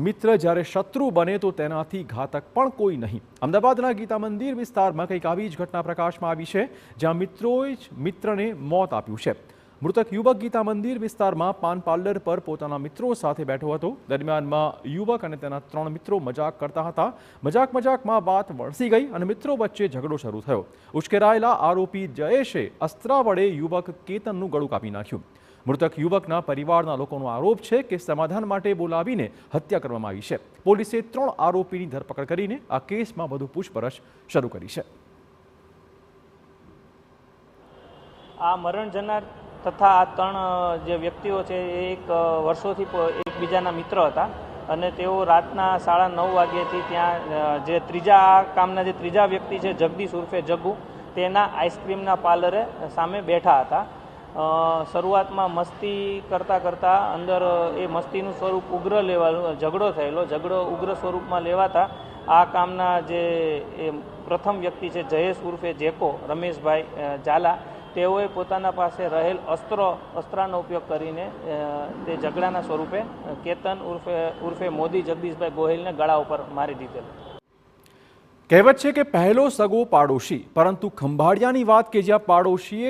મિત્ર જ્યારે શત્રુ બને તો તેનાથી ઘાતક પણ કોઈ નહીં। અમદાવાદના ગીતા મંદિર વિસ્તારમાં કંઈક આવી જ ઘટના પ્રકાશમાં આવી છે, જ્યાં મિત્રોએ જ મિત્રને મોત આપ્યું છે। મૃતક યુવક ગીતા મંદિર વિસ્તારમાં પાન પાર્લર પર પોતાના મિત્રો સાથે બેઠો હતો। દરમિયાનમાં યુવક અને તેના 3 મિત્રો મજાક કરતા હતા। મજાકમાં વાત વણસી ગઈ અને મિત્રો વચ્ચે ઝઘડો શરૂ થયો। ઉશ્કેરાયેલા આરોપી જયેશે અસ્ત્ર વડે યુવક કેતનનું ગળું કાપી નાખ્યું। મૃતક યુવકના પરિવારના લોકોનો આરોપ છે કે સમાધાન માટે બોલાવીને હત્યા કરવામાં આવી છે। પોલીસે 3 આરોપીની ધરપકડ કરીને આ કેસમાં વધુ પૂછપરછ શરૂ કરી છે। આ મરણ જનાર તથા આ 3 જે વ્યક્તિઓ છે એ એક વર્ષોથી એકબીજાના મિત્ર હતા અને તેઓ રાતના 9:30 વાગ્યાથી ત્યાં જે કામના જે ત્રીજા વ્યક્તિ છે જગદીશ ઉર્ફે જગ્ગુ તેના આઈસ્ક્રીમના પાર્લરે સામે બેઠા હતા। શરૂઆતમાં મસ્તી કરતા અંદર એ મસ્તીનું સ્વરૂપ ઉગ્ર લેવાનું ઝઘડો થયેલો। ઝઘડો ઉગ્ર સ્વરૂપમાં લેવાતા આ કામના જે પ્રથમ વ્યક્તિ છે જયેશ ઉર્ફે જેકો રમેશભાઈ ઝાલા તેઓએ પોતાના પાસે રહેલ અસ્ત્રનો ઉપયોગ કરીને તે ઝઘડાના સ્વરૂપે કેતન ઉર્ફે મોદી જગદીશભાઈ ગોહિલને ગળા ઉપર મારી દીધેલ। કહેવત છે કે પહેલો સગો પાડોશી, પરંતુ ખંભાળિયાની વાત કે જ્યાં પાડોશીએ